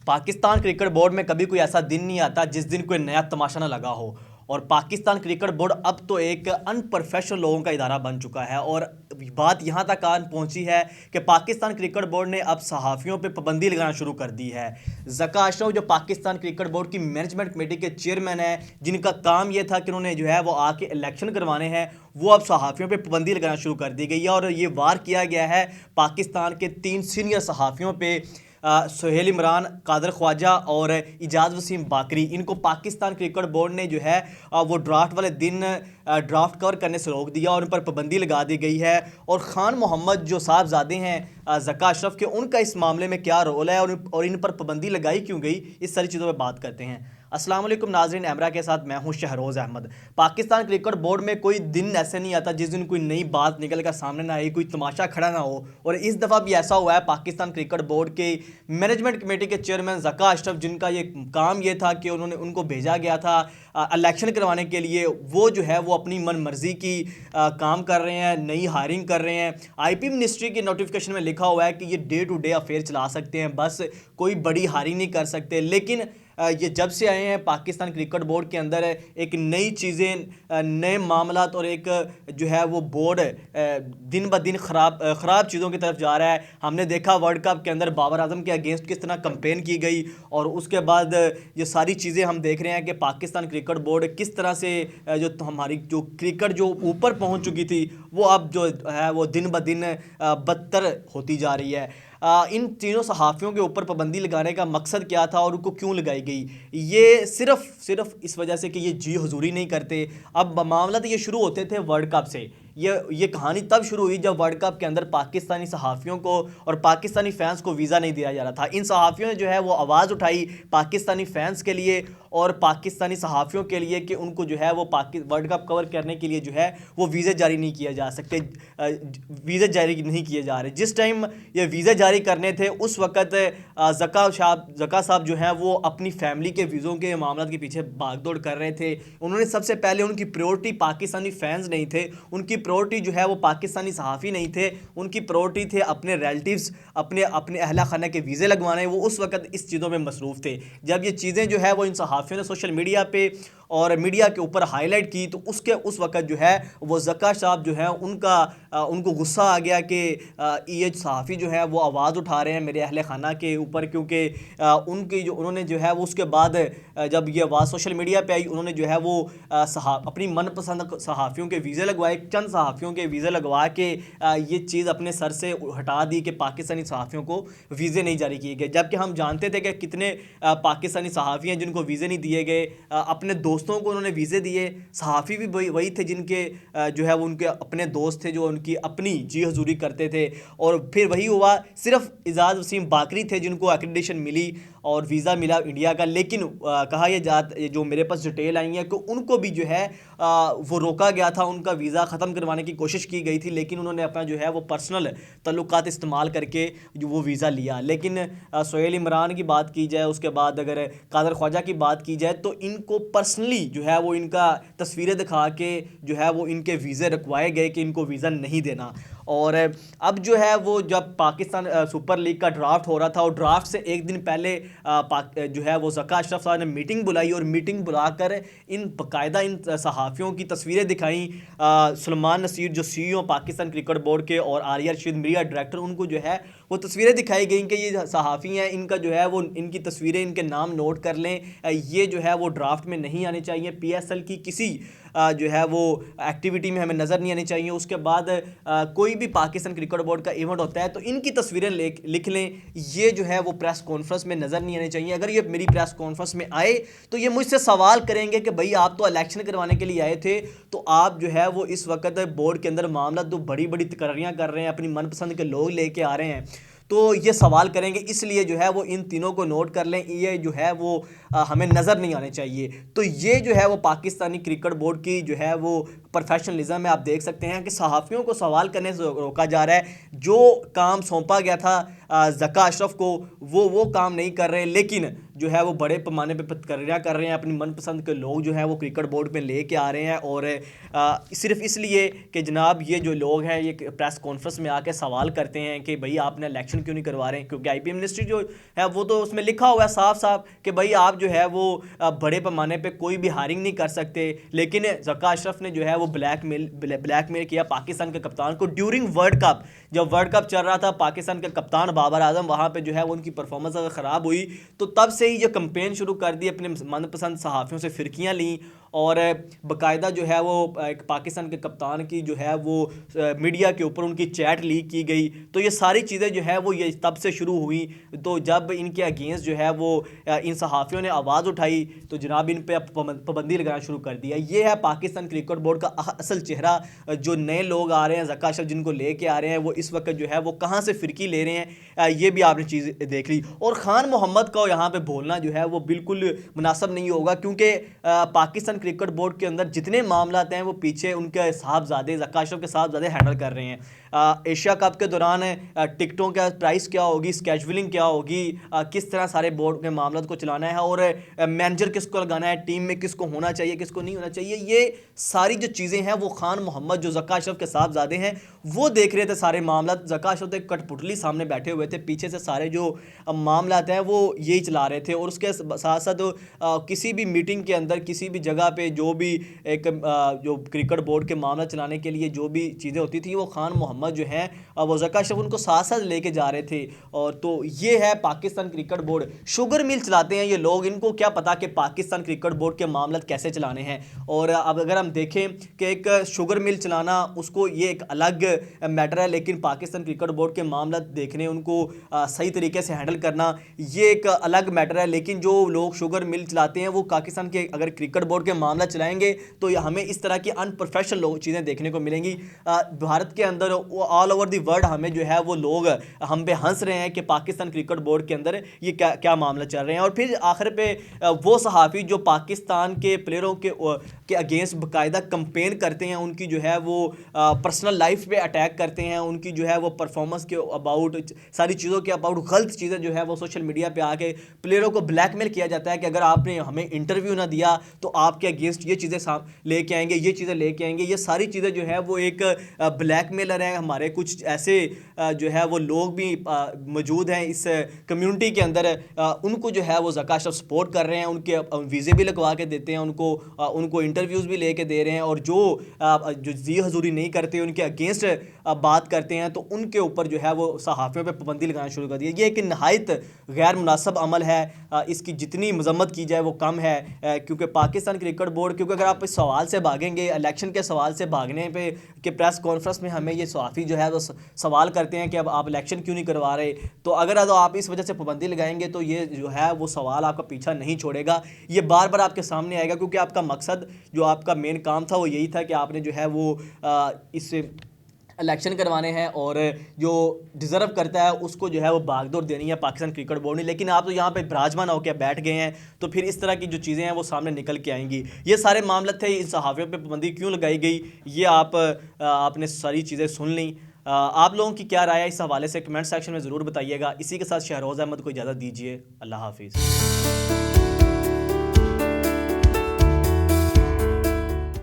Pakistan cricket board में कभी कोई ऐसा दिन नहीं आता जिस दिन कोई नया तमाशा ना लगा हो। और पाकिस्तान क्रिकेट बोर्ड अब तो एक अनप्रोफेशनल लोगों का इदारा बन चुका है। और बात यहाँ तक आन पहुँची है कि पाकिस्तान क्रिकेट बोर्ड ने अब सहाफ़ियों पे पाबंदी लगाना शुरू कर दी है। ज़का अशरफ जो पाकिस्तान क्रिकेट बोर्ड की मैनेजमेंट कमेटी के चेयरमैन है, जिनका काम ये था कि उन्होंने जो है वो आके इलेक्शन करवाने हैं, वो अब सहाफ़ियों पे पाबंदी लगाना शुरू कर दी गई है। और ये वार किया गया है पाकिस्तान के 3 सीनियर सहाफ़ियों पे, सुहेल इमरान, कादर ख्वाजा और इजाज़ वसीम बाकरी। इनको पाकिस्तान क्रिकेट बोर्ड ने जो है वो ड्राफ्ट वाले दिन ड्राफ्ट कवर करने से रोक दिया और उन पर पाबंदी लगा दी गई है। और ख़ान मोहम्मद जो साहबजादे हैं ज़का अशरफ के, उनका इस मामले में क्या रोल है और इन पर पाबंदी लगाई क्यों गई, इस सारी चीज़ों पर बात करते हैं। अस्सलाम वालेकुम नाज़रीन, एमरा के साथ मैं हूं शहरोज़ अहमद। पाकिस्तान क्रिकेट बोर्ड में कोई दिन ऐसे नहीं आता जिस दिन कोई नई बात निकल कर सामने ना आई, कोई तमाशा खड़ा ना हो। और इस दफ़ा भी ऐसा हुआ है। पाकिस्तान क्रिकेट बोर्ड के मैनेजमेंट कमेटी के चेयरमैन ज़का अशरफ, जिनका ये काम ये था कि उनको भेजा गया था इलेक्शन करवाने के लिए, वो जो है वो अपनी मन मर्जी की काम कर रहे हैं, नई हायरिंग कर रहे हैं। आईपी मिनिस्ट्री के नोटिफिकेशन में लिखा हुआ है कि ये डे टू डे अफेयर चला सकते हैं, बस कोई बड़ी हायरिंग नहीं कर सकते। लेकिन ये जब से आए हैं पाकिस्तान क्रिकेट बोर्ड के अंदर एक नई चीज़ें, नए मामलात और एक जो है वो बोर्ड दिन ब दिन ख़राब चीज़ों की तरफ जा रहा है। हमने देखा वर्ल्ड कप के अंदर बाबर आजम के अगेंस्ट किस तरह कंपेन की गई, और उसके बाद ये सारी चीज़ें हम देख रहे हैं कि पाकिस्तान क्रिकेट बोर्ड किस तरह से जो हमारी जो क्रिकेट जो ऊपर पहुंच चुकी थी, वो अब जो है वो दिन ब दिन बदतर होती जा रही है। इन तीनों सहाफ़ियों के ऊपर पाबंदी लगाने का मकसद क्या था और उनको क्यों लगाई गई? ये सिर्फ इस वजह से कि ये जी हुजूरी नहीं करते। अब मामला तो ये शुरू होते थे वर्ल्ड कप से। ये कहानी तब शुरू हुई जब वर्ल्ड कप के अंदर पाकिस्तानी सहाफ़ियों को और पाकिस्तानी फ़ैन्स को वीज़ा नहीं दिया जा रहा था। इन सहाफ़ियों ने जो है वो आवाज़ उठाई पाकिस्तानी फ़ैन्स के लिए और पाकिस्तानी सहाफ़ियों के लिए कि उनको जो है वो वर्ल्ड कप कवर करने के लिए जो है वो वीज़े जारी नहीं किए जा सकते, वीज़े जारी नहीं किए जा रहे। जिस टाइम ये वीज़े जारी करने थे उस वक़्त ज़का साहब जो हैं वो अपनी फ़ैमिली के वीज़ों के मामलों के पीछे भाग-दौड़ कर रहे थे। उन्होंने सबसे पहले, उनकी प्रायोरिटी पाकिस्तानी फ़ैन्स नहीं थे, उनकी प्रायोरिटी जो है वो पाकिस्तानी सहाफ़ी नहीं थे, उनकी प्रायोरिटी थे अपने रिलेटिव्स, अपने अपने अहला खाना के वीज़े लगवाने। वो उस वक़्त इस चीज़ों में मसरूफ़ थे। जब ये चीज़ें जो है वो इन सहाफ़ियों ने सोशल मीडिया पे और मीडिया के ऊपर हाईलाइट की, तो उस वक़्त जो है वो ज़का साहब जो है उनको गुस्सा आ गया कि ये सहाफ़ी जो है वो आवाज़ उठा रहे हैं मेरे अहले खाना के ऊपर, क्योंकि उन्होंने जो है वो उसके बाद जब ये आवाज़ सोशल मीडिया पे आई, उन्होंने जो है वो अपनी मनपसंद सहाफ़ियों के वीज़े लगवाए, चंद सहाफ़ियों के वीज़े लगवा के ये चीज़ अपने सर से हटा दी कि पाकिस्तानी सहाफ़ियों को वीज़े नहीं जारी किए गए। जबकि हम जानते थे कि कितने पाकिस्तानी सहाफ़ी हैं जिनको वीज़े नहीं दिए गए। अपने दोस्तों को उन्होंने वीज़े दिए। सहाफ़ी भी वही थे जिनके जो है वो उनके अपने दोस्त थे जो उनकी अपनी जी हजूरी करते थे। और फिर वही हुआ, सिर्फ इजाज़ वसीम बाकरी थे जिनको एक्रेडिटेशन मिली और वीज़ा मिला इंडिया का। लेकिन कहा यह जो मेरे पास डिटेल आई है कि उनको भी जो है वो रोका गया था, उनका वीज़ा ख़त्म करवाने की कोशिश की गई थी, लेकिन उन्होंने अपना जो है वो पर्सनल तल्लुकात इस्तेमाल करके जो वो वीज़ा लिया। लेकिन सुहेल इमरान की बात की जाए, उसके बाद अगर कादर ख्वाजा की बात की जाए, तो इनको पर्सनली जो है वो इनका तस्वीरें दिखा के जो है वो इनके वीज़े रखवाए गए कि इनको वीज़ा नहीं देना। और अब जो है वो जब पाकिस्तान सुपर लीग का ड्राफ्ट हो रहा था, और ड्राफ्ट से एक दिन पहले जो है वो ज़का अशरफ साहब ने मीटिंग बुलाई और मीटिंग बुलाकर बाकायदा इन सहाफ़ियों की तस्वीरें दिखाई। सलमान नसीर जो CEO पाकिस्तान क्रिकेट बोर्ड के और आर्या रशीद मीडिया डायरेक्टर, उनको जो है वो तस्वीरें दिखाई गई कि ये सहाफ़ी हैं, इनका जो है वो इनकी तस्वीरें, इनके नाम नोट कर लें, ये जो है वो ड्राफ्ट में नहीं आने चाहिए। PSL की किसी जो है वो एक्टिविटी में हमें नज़र नहीं आनी चाहिए। उसके बाद कोई भी पाकिस्तान क्रिकेट बोर्ड का इवेंट होता है तो इनकी तस्वीरें लिख लें, ये जो है वो प्रेस कॉन्फ्रेंस में नज़र नहीं आनी चाहिए। अगर ये मेरी प्रेस कॉन्फ्रेंस में आए तो ये मुझसे सवाल करेंगे कि भाई आप तो इलेक्शन करवाने के लिए आए थे, तो आप जो है वो इस वक्त बोर्ड के अंदर मामला तो बड़ी बड़ी तकरारियाँ कर रहे हैं, अपनी मनपसंद के लोग लेके आ रहे हैं, तो ये सवाल करेंगे। इसलिए जो है वो इन तीनों को नोट कर लें, ये जो है वो हमें नज़र नहीं आने चाहिए। तो ये जो है वो पाकिस्तानी क्रिकेट बोर्ड की जो है वो प्रोफेशनलिज्म है। आप देख सकते हैं कि सहाफ़ियों को सवाल करने से रोका जा रहा है। जो काम सौंपा गया था ज़का अशरफ को, वो काम नहीं कर रहे। लेकिन जो है वो बड़े पैमाने पे प्रतिक्रिया कर रहे हैं, अपनी मनपसंद के लोग जो हैं वो क्रिकेट बोर्ड में लेके आ रहे हैं। और सिर्फ इसलिए कि जनाब ये जो लोग हैं ये प्रेस कॉन्फ्रेंस में आके सवाल करते हैं कि भाई आपने इलेक्शन क्यों नहीं करवा रहे हैं, क्योंकि आईपीएल मिनिस्ट्री जो है वो तो उसमें लिखा हुआ है साफ साफ कि भाई आप जो है वो बड़े पैमाने पे कोई भी हायरिंग नहीं कर सकते। लेकिन ज़का अशरफ ने जो है वो ब्लैकमेल किया पाकिस्तान के कप्तान को ड्यूरिंग वर्ल्ड कप। जब वर्ल्ड कप चल रहा था, पाकिस्तान के कप्तान बाबर आजम वहाँ पे जो है वो उनकी परफॉर्मेंस अगर ख़राब हुई तो तब से ही ये कंपेन शुरू कर दी, अपने मनपसंद सहाफ़ियों से फ़िरकियाँ ली और बाकायदा जो है वो एक पाकिस्तान के कप्तान की जो है वो मीडिया के ऊपर उनकी चैट लीक की गई। तो ये सारी चीज़ें जो है वो ये तब से शुरू हुई। तो जब इनके अगेंस्ट जो है वो इन सहाफ़ियों ने आवाज़ उठाई तो जनाब इन पे पाबंदी लगाना शुरू कर दिया। ये है पाकिस्तान क्रिकेट बोर्ड का असल चेहरा। जो नए लोग आ रहे हैं, ज़का अशरफ जिनको लेके आ रहे हैं, वो इस वक्त जो है वो कहाँ से फ़िरकी ले रहे हैं, ये भी आपने चीज़ देख ली। और खान मोहम्मद का यहाँ पे बोलना जो है वो बिल्कुल मुनासिब नहीं होगा, क्योंकि पाकिस्तान क्रिकेट बोर्ड के अंदर जितने मामला हैं वो पीछे उनके साहबजादे ज़का अशरफ के साहबजादे हैंडल कर रहे हैं। एशिया कप के दौरान टिकटों का प्राइस क्या होगी, स्केजुअलिंग क्या होगी, किस तरह सारे बोर्ड के मामलों को चलाना है और मैनेजर किसको लगाना है, टीम में किसको होना चाहिए किसको नहीं होना चाहिए, ये सारी जो चीज़ें हैं वो खान मोहम्मद जो ज़का अशरफ के साहबजादे हैं वो देख रहे थे सारे मामला। ज़का अशरफ तो एक कठपुतली सामने बैठे हुए थे, पीछे से सारे जो मामला हैं वो यही चला रहे थे। और उसके साथ साथ किसी भी मीटिंग के अंदर किसी भी जगह पे जो भी एक जो क्रिकेट बोर्ड के मामला चलाने के लिए जो भी चीज़ें होती थी वो खान मोहम्मद जो हैं वो ज़का अशरफ उनको साथ साथ लेके जा रहे थे। और तो ये है Pakistan cricket board. Sugar mill चलाते हैं ये लोग, इनको क्या पता कि पाकिस्तान क्रिकेट बोर्ड के मामला कैसे चलाने हैं। और अब अगर हम देखें कि एक शुगर मिल चलाना उसको ये एक अलग मैटर है, लेकिन पाकिस्तान क्रिकेट बोर्ड के मामला देखने उनको सही तरीके से हैंडल करना ये एक अलग मैटर है। लेकिन जो लोग शुगर मिल चलाते हैं वो पाकिस्तान के अगर क्रिकेट बोर्ड के मामला चलाएंगे तो हमें इस तरह की अनप्रोफेशनल चीज़ें देखने को मिलेंगी। भारत के अंदर ऑल ओवर दी वर्ल्ड हमें जो है वो लोग हम पे हंस रहे हैं कि पाकिस्तान क्रिकेट बोर्ड के अंदर ये क्या क्या मामला चल रहे हैं। और फिर आखिर पे वो सहाफ़ी जो पाकिस्तान के प्लेयरों के अगेंस्ट बाकायदा कंपेन करते हैं, उनकी जो है वो पर्सनल लाइफ पे अटैक करते हैं, उनकी जो है वो परफॉर्मेंस के अबाउट सारी चीज़ों के अबाउट गलत चीज़ें जो है वो सोशल मीडिया पे आके प्लेयरों को ब्लैकमेल किया जाता है कि अगर आपने हमें इंटरव्यू ना दिया तो आपके अगेंस्ट ये चीज़ें लेके आएंगे, ये चीज़ें लेके आएंगे। ये सारी चीज़ें जो है वो एक ब्लैकमेलर हैं। हमारे कुछ ऐसे जो है वो लोग भी मौजूद हैं इस कम्युनिटी के अंदर, उनको जो है वो ज़का अशरफ सपोर्ट कर रहे हैं, उनके वीज़े भी लगवा के देते हैं, उनको इंटरव्यूज़ भी लेके दे रहे हैं। और जो जी हजूरी नहीं करते उनके अगेंस्ट बात करते हैं तो उनके ऊपर जो है वो सहाफ़ियों पे पाबंदी लगाना शुरू कर दी है। ये एक नहायत गैर मुनासिब अमल है, इसकी जितनी मजम्मत की जाए वो कम है। क्योंकि पाकिस्तान क्रिकेट बोर्ड, क्योंकि अगर आप इस सवाल से भागेंगे, इलेक्शन के सवाल से भागने पे कि प्रेस कॉन्फ्रेंस में हमें ये सहाफ़ी जो है वो सवाल करते हैं कि अब आप इलेक्शन क्यों नहीं करवा रहे, तो अगर आप इस वजह से पाबंदी लगाएंगे तो ये जो है वो सवाल आपका पीछा नहीं छोड़ेगा, ये बार बार आपके सामने आएगा। क्योंकि आपका मकसद जो आपका मेन काम था वो यही था कि आपने जो है वो इस इलेक्शन करवाने हैं और जो डिज़र्व करता है उसको जो है वो भागदौड़ देनी है पाकिस्तान क्रिकेट बोर्ड ने। लेकिन आप तो यहाँ पे विराजमान होकर बैठ गए हैं, तो फिर इस तरह की जो चीज़ें हैं वो सामने निकल के आएंगी। ये सारे मामले थे, इन सहाफ़ियों पे पाबंदी क्यों लगाई गई, ये आपने सारी चीज़ें सुन ली। आप लोगों की क्या राय है इस हवाले से कमेंट सेक्शन में ज़रूर बताइएगा। इसी के साथ शहरोज़ अहमद को इजाज़त दीजिए। अल्लाह हाफिज़।